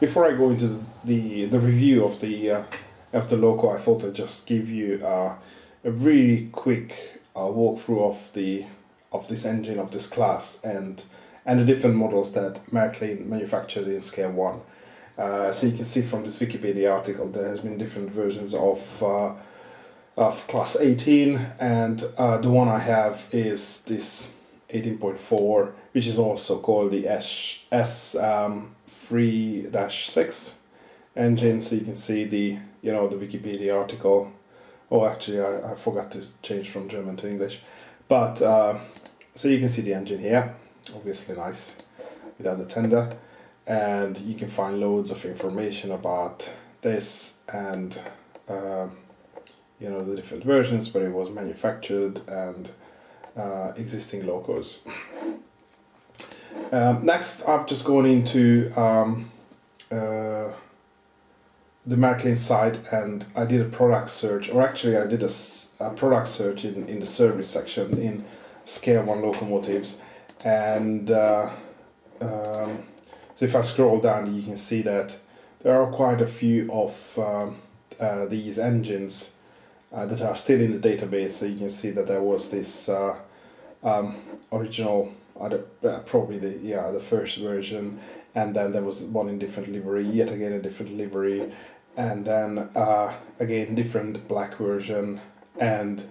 before I go into the review of the Loco, I thought I'd just give you a really quick walkthrough of this engine, of this class, and the different models that Marklin manufactured in Scale 1. So you can see from this Wikipedia article there has been different versions of class 18, and the one I have is this 18.4, which is also called the S3-6 engine. So you can see the Wikipedia article. Oh, actually, I forgot to change from German to English, but so you can see the engine here, obviously nice without the tender, and you can find loads of information about this and the different versions, where it was manufactured, and existing locos. Next, I've just gone into the Marklin site, and I did a product search, or actually I did a product search in the service section in Scale 1 locomotives, and so if I scroll down, you can see that there are quite a few of these engines that are still in the database. So you can see that there was this original, probably the first version, and then there was one in different livery, yet again a different livery, and then again different black version, and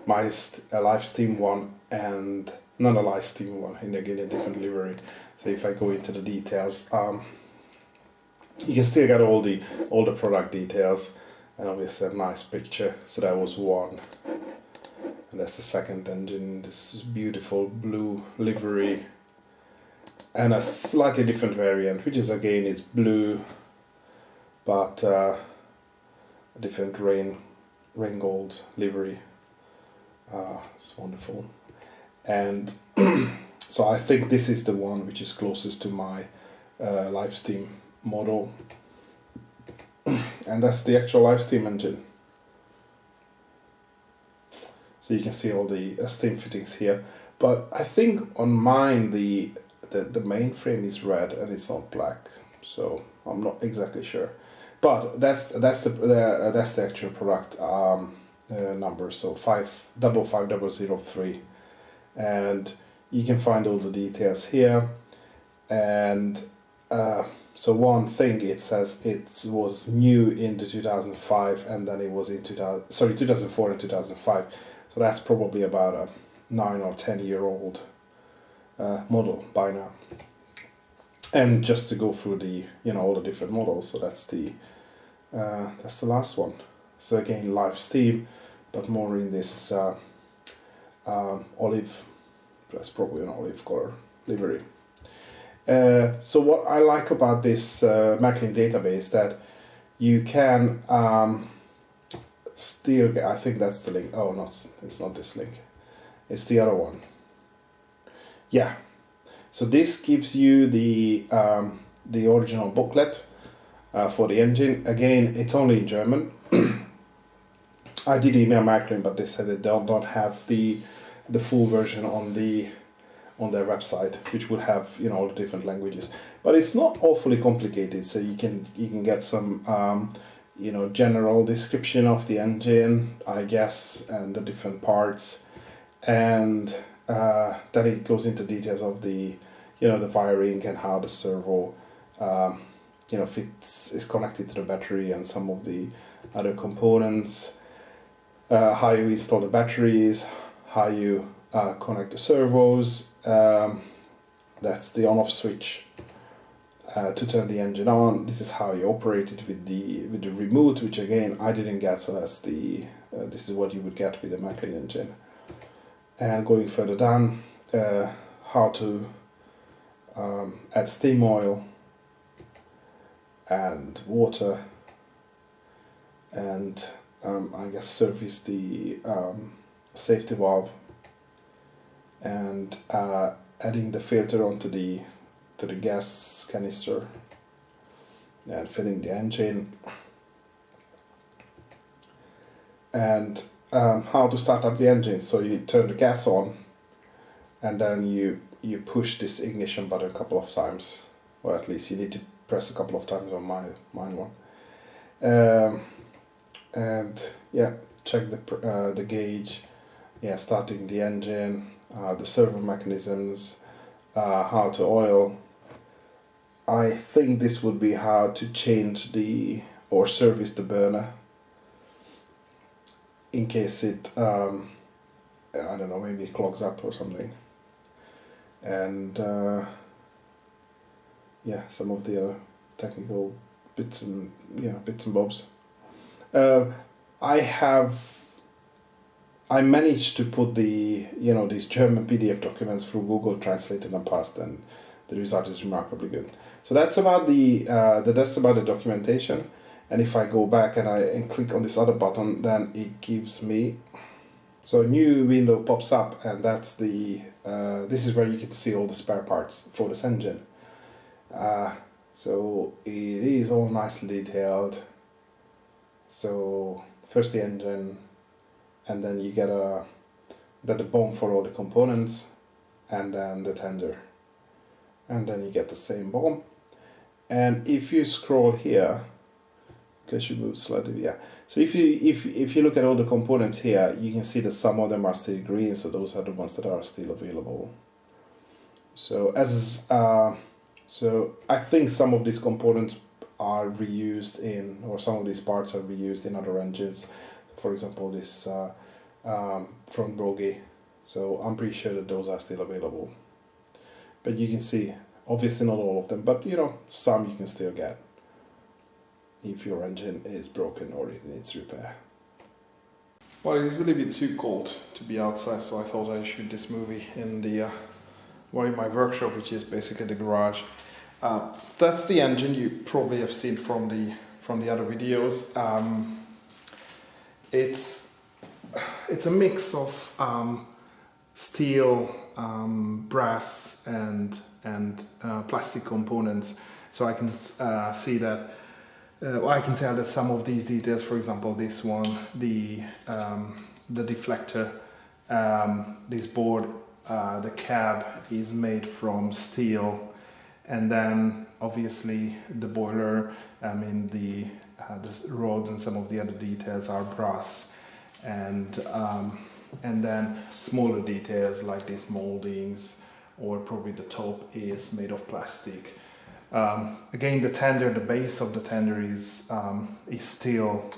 my live steam one, and not a live steam one, and again a different livery. So if I go into the details, you can still get all the product details, and obviously a nice picture. So that was one, and that's the second engine, this beautiful blue livery, and a slightly different variant, which is again is blue, but a different rain gold livery. It's wonderful, and so I think this is the one which is closest to my live steam model, and that's the actual live steam engine. So you can see all the steam fittings here, but I think on mine the main frame is red and it's not black, so I'm not exactly sure. But that's the actual product number, so 555003, and you can find all the details here. And so one thing, it says it was new in 2005, and then it was in 2004 and 2005. So that's probably about a 9 or 10 year old model by now. And just to go through the all the different models, so that's the last one. So again, live steam, but more in this olive. That's probably an olive color livery. So what I like about this Marklin database, that you can still get, I think that's the link. Oh, it's not this link. It's the other one. Yeah. So this gives you the original booklet for the engine. Again, it's only in German. I did email Marklin, but they said they don't have the full version on their website, which would have all the different languages. But it's not awfully complicated, so you can get some general description of the engine, I guess, and the different parts, and then it goes into details of the the wiring and how the servo is connected to the battery, and some of the other components, how you install the batteries, how you connect the servos. That's the on-off switch to turn the engine on. This is how you operate it with the remote, which again I didn't get, so that's this is what you would get with the Marklin engine. And going further down, how to add steam oil and water, and I guess service the safety valve, and adding the filter onto the gas canister, and filling the engine, and how to start up the engine. So you turn the gas on, and then you push this ignition button a couple of times, or at least you need to press a couple of times on mine one. And yeah, check the gauge, yeah, starting the engine, the servo mechanisms, how to oil. I think this would be how to change or service the burner in case it, I don't know, maybe it clogs up or something. And yeah, some of the other technical bits and bobs. I managed to put these German PDF documents through Google Translate in the past, and the result is remarkably good. So that's about the documentation. And if I go back and click on this other button, then it gives me, so a new window pops up, and that's this is where you can see all the spare parts for this engine. So it is all nicely detailed. So first the engine, and then you get the BOM for all the components, and then the tender, and then you get the same BOM. And if you scroll here, because you move slightly, yeah. So if you look at all the components here, you can see that some of them are still green, so those are the ones that are still available. So so I think some of these components are reused or some of these parts are reused in other engines. For example, this front bogie. So I'm pretty sure that those are still available. But you can see, obviously not all of them, but some you can still get if your engine is broken or it needs repair. Well, it is a little bit too cold to be outside, so I thought I'd shoot this movie in my workshop, which is basically the garage. That's the engine you probably have seen from the other videos. It's a mix of steel, brass, and plastic components. So I can see that. I can tell that some of these details, for example, this one, the deflector, this board, the cab is made from steel, and then obviously the boiler, the rods and some of the other details are brass, and then smaller details like these moldings, or probably the top is made of plastic. Again, the tender, the base of the tender is steel,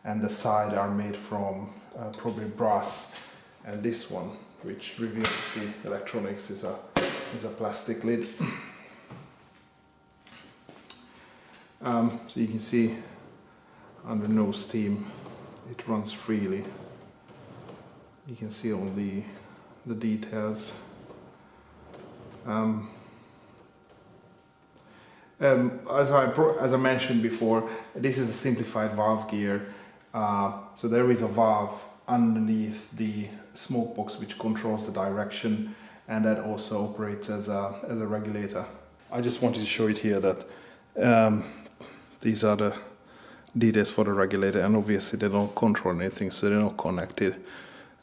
and the side are made from probably brass, and this one, which reveals the electronics, is a plastic lid. So you can see under no steam, it runs freely. You can see all the details. As I mentioned before, this is a simplified valve gear. So there is a valve underneath the smoke box which controls the direction, and that also operates as a regulator. I just wanted to show it here that these are the details for the regulator, and obviously they don't control anything, so they're not connected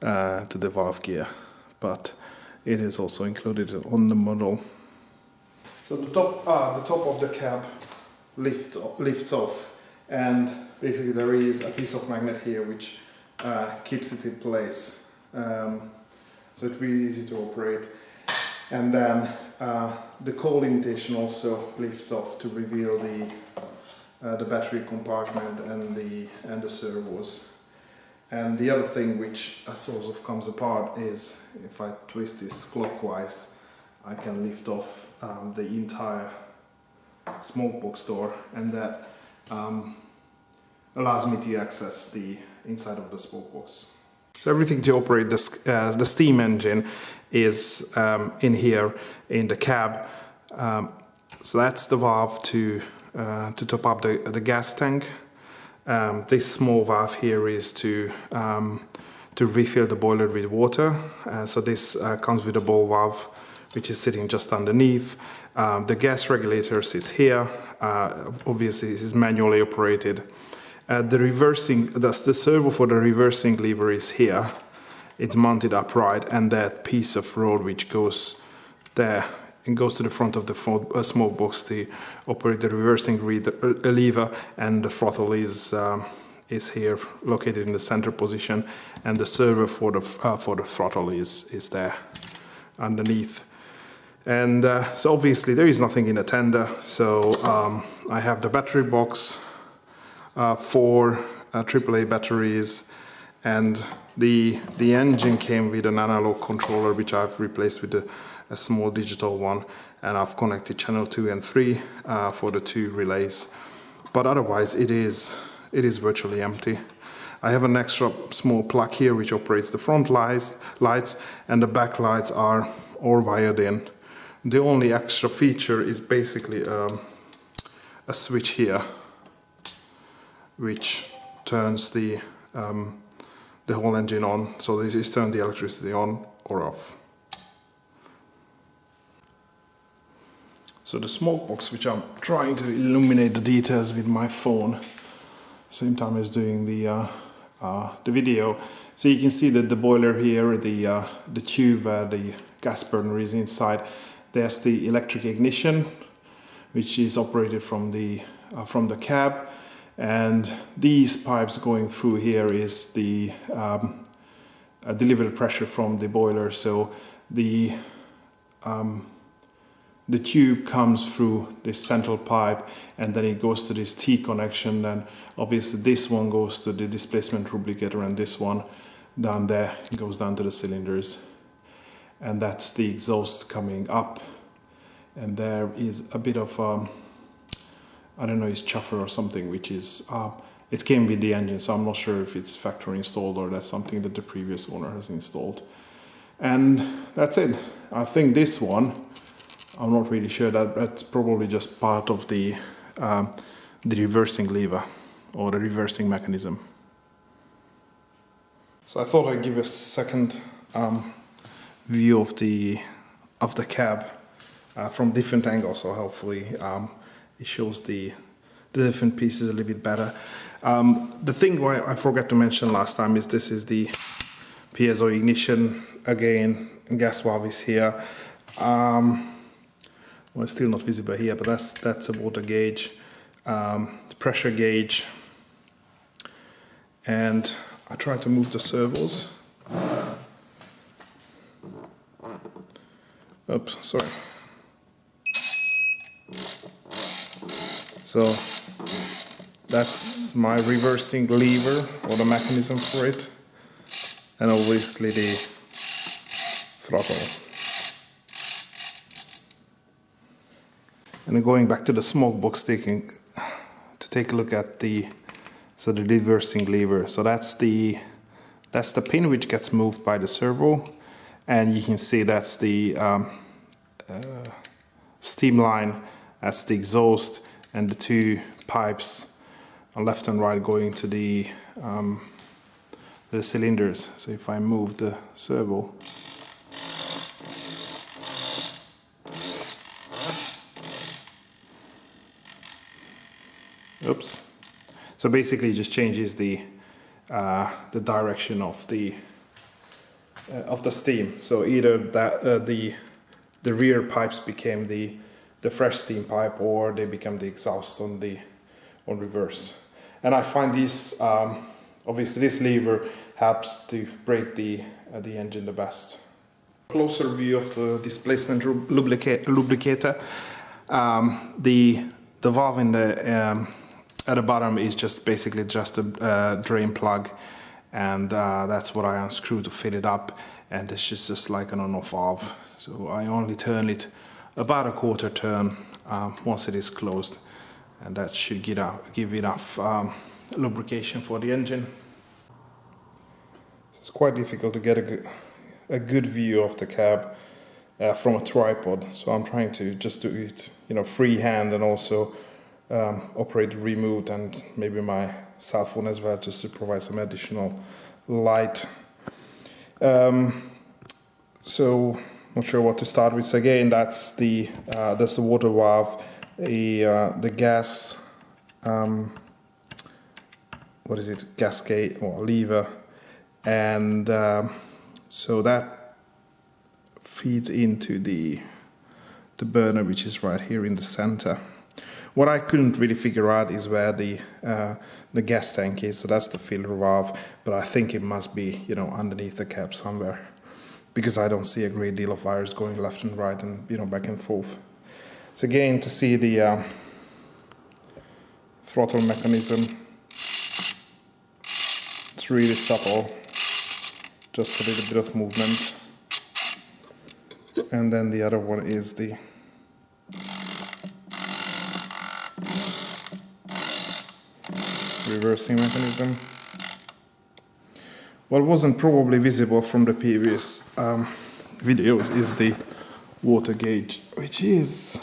to the valve gear, but it is also included on the model. So the top of the cab lifts off, and basically there is a piece of magnet here which keeps it in place. So it's really easy to operate. And then the coil limitation also lifts off to reveal the battery compartment and the servos. And the other thing which sort of comes apart is if I twist this clockwise, I can lift off the entire smoke box door, and that allows me to access the inside of the smoke box. So everything to operate the steam engine is in here in the cab. So that's the valve to top up the gas tank. This small valve here is to refill the boiler with water. So this comes with a ball valve, which is sitting just underneath. The gas regulator sits here. Obviously, this is manually operated. The servo for the reversing lever is here. It's mounted upright, and that piece of rod which goes there and goes to the front of the smoke box to operate the reversing lever, and the throttle is here, located in the center position, and the servo for the throttle is there underneath. And so obviously there is nothing in the tender, so I have the battery box, 4 AAA batteries, and the engine came with an analog controller, which I've replaced with a small digital one, and I've connected channel 2 and 3 for the 2 relays. But otherwise it is virtually empty. I have an extra small plug here which operates the front lights, and the back lights are all wired in. The only extra feature is basically a switch here, which turns the whole engine on. So this is turn the electricity on or off. So the smoke box, which I'm trying to illuminate the details with my phone, same time as doing the video. So you can see that the boiler here, the tube where the gas burner is inside, there's the electric ignition, which is operated from the cab, and these pipes going through here is the delivered pressure from the boiler. So the tube comes through this central pipe, and then it goes to this T connection, and obviously this one goes to the displacement lubricator, and this one down there goes down to the cylinders. And that's the exhaust coming up, and there is a bit of I don't know, it's chuffer or something, which is it came with the engine, so I'm not sure if it's factory installed or that's something that the previous owner has installed. And that's it. I think this one, I'm not really sure, that's probably just part of the reversing lever or the reversing mechanism. So I thought I'd give a second view of the cab from different angles, so hopefully it shows the different pieces a little bit better. The thing I forgot to mention last time is this is the Piezo Ignition. Again, gas valve is here. Well, it's still not visible here, but that's a water gauge, the pressure gauge, and I try to move the servos. Oops, sorry. So that's my reversing lever, or the mechanism for it, and obviously the throttle. And then going back to the smoke box, to take a look at the reversing lever. So that's the pin which gets moved by the servo, and you can see that's the steam line, that's the exhaust, and the 2 pipes on left and right going to the cylinders. So if I move the servo, oops. So basically it just changes the direction of the steam. So either that the rear pipes became the fresh steam pipe, or they become the exhaust on reverse. And I find this obviously this lever helps to brake the engine the best. Closer view of the displacement lubricator. The valve in the at the bottom is just basically just a drain plug, and that's what I unscrew to fit it up, and it's just like an on-off valve. So I only turn it about a quarter turn once it is closed, and that should give enough lubrication for the engine. It's quite difficult to get a good view of the cab from a tripod, so I'm trying to just do it, freehand, and also operate remote and maybe my cell phone as well, just to provide some additional light. So not sure what to start with. So again, that's the water valve, the gas gas gate or lever, and so that feeds into the burner, which is right here in the center. What I couldn't really figure out is where the gas tank is, so that's the filter valve, but I think it must be, you know, underneath the cap somewhere, because I don't see a great deal of wires going left and right and, you know, back and forth. So again, to see the throttle mechanism, it's really subtle, just a little bit of movement. And then the other one is the reversing mechanism. What wasn't probably visible from the previous videos is the water gauge, which is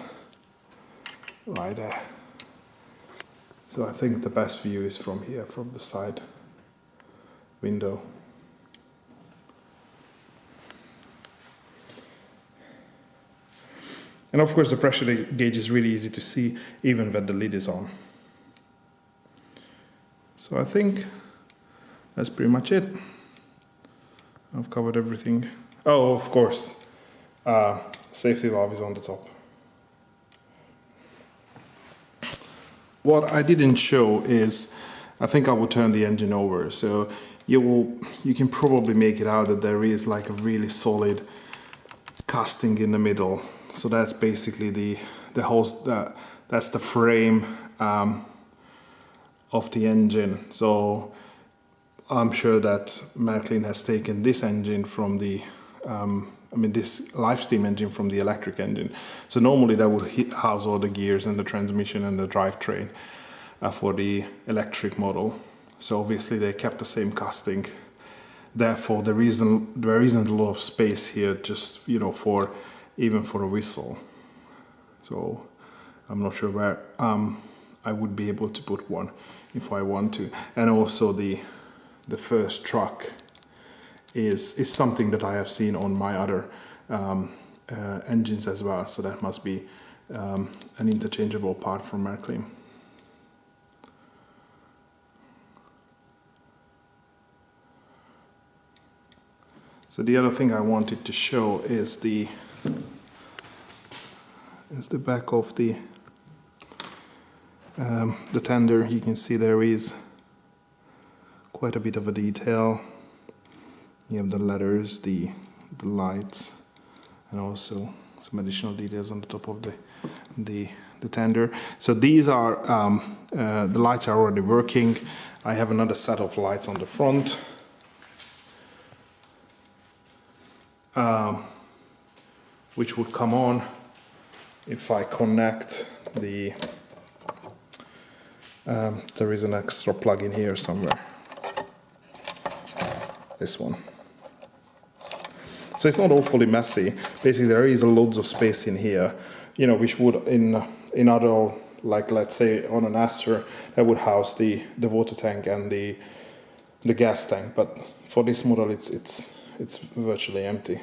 right there. So I think the best view is from here, from the side window. And of course the pressure gauge is really easy to see even when the lid is on. So I think that's pretty much it. I've covered everything. Oh, of course, safety valve is on the top. What I didn't show is, I think I will turn the engine over, so you can probably make it out that there is like a really solid casting in the middle. So that's basically the whole, that's the frame of the engine. So I'm sure that Marklin has taken this engine from the, this live steam engine from the electric engine. So normally that would house all the gears and the transmission and the drivetrain for the electric model. So obviously they kept the same casting. Therefore there isn't a lot of space here, just, you know, even for a whistle. So I'm not sure where I would be able to put one if I want to. And also the first truck is something that I have seen on my other engines as well. So that must be an interchangeable part from Marklin. So the other thing I wanted to show is the back of the tender. You can see there is quite a bit of a detail. You have the letters, the lights, and also some additional details on the top of the tender. So these are the lights are already working. I have another set of lights on the front. Which would come on if I connect the, there is an extra plug in here somewhere, this one. So it's not awfully messy. Basically there is loads of space in here, you know, which would in other, like let's say on an Astra, that would house the water tank and the gas tank, but for this model it's virtually empty.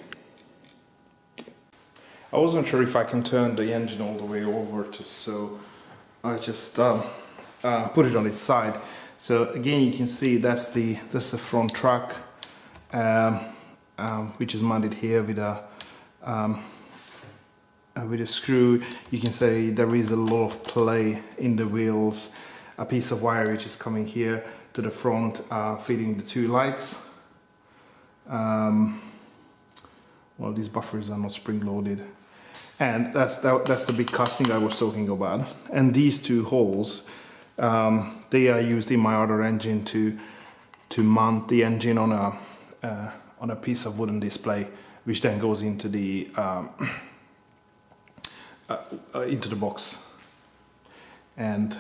I wasn't sure if I can turn the engine all the way over so I just put it on its side. So again, you can see that's the front truck, which is mounted here with a screw. You can see there is a lot of play in the wheels. A piece of wire which is coming here to the front, feeding the two lights. Well, these buffers are not spring-loaded. And that's the big casting I was talking about. And these two holes, they are used in my other engine to mount the engine on a piece of wooden display, which then goes into the box. And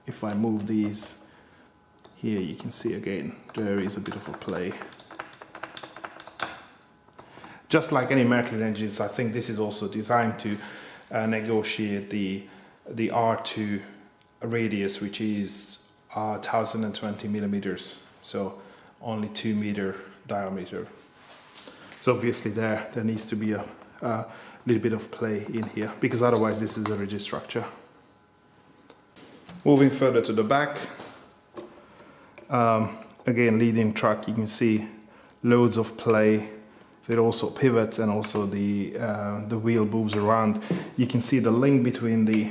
if I move these here, you can see again there is a bit of a play. Just like any Marklin engines, I think this is also designed to negotiate the R2 radius, which is 1020 millimeters, so only 2 meter diameter. So obviously there needs to be a little bit of play in here, because otherwise this is a rigid structure. Moving further to the back, again leading truck, you can see loads of play so it also pivots, and also the wheel moves around. You can see the link between the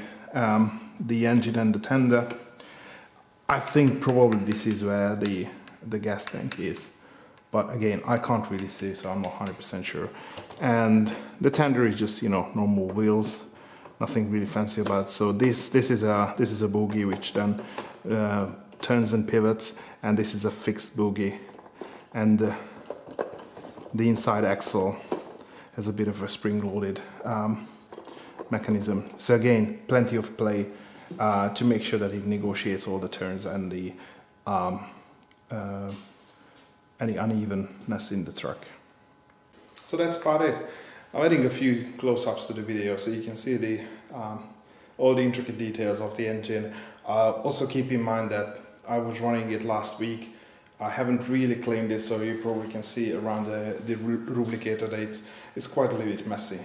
engine and the tender. I think probably this is where the gas tank is, but again, I can't really see, so I'm not 100% sure. And the tender is just, you know, normal wheels, nothing really fancy about it. So this is a bogie which then turns and pivots, and this is a fixed bogie, and the inside axle has a bit of a spring-loaded mechanism. So again, plenty of play to make sure that it negotiates all the turns and the any unevenness in the truck. So that's about it. I'm adding a few close-ups to the video so you can see the all the intricate details of the engine. Also keep in mind that I was running it last week. I haven't really cleaned it, so you probably can see around the lubricator that it's quite a little bit messy.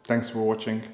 Thanks for watching.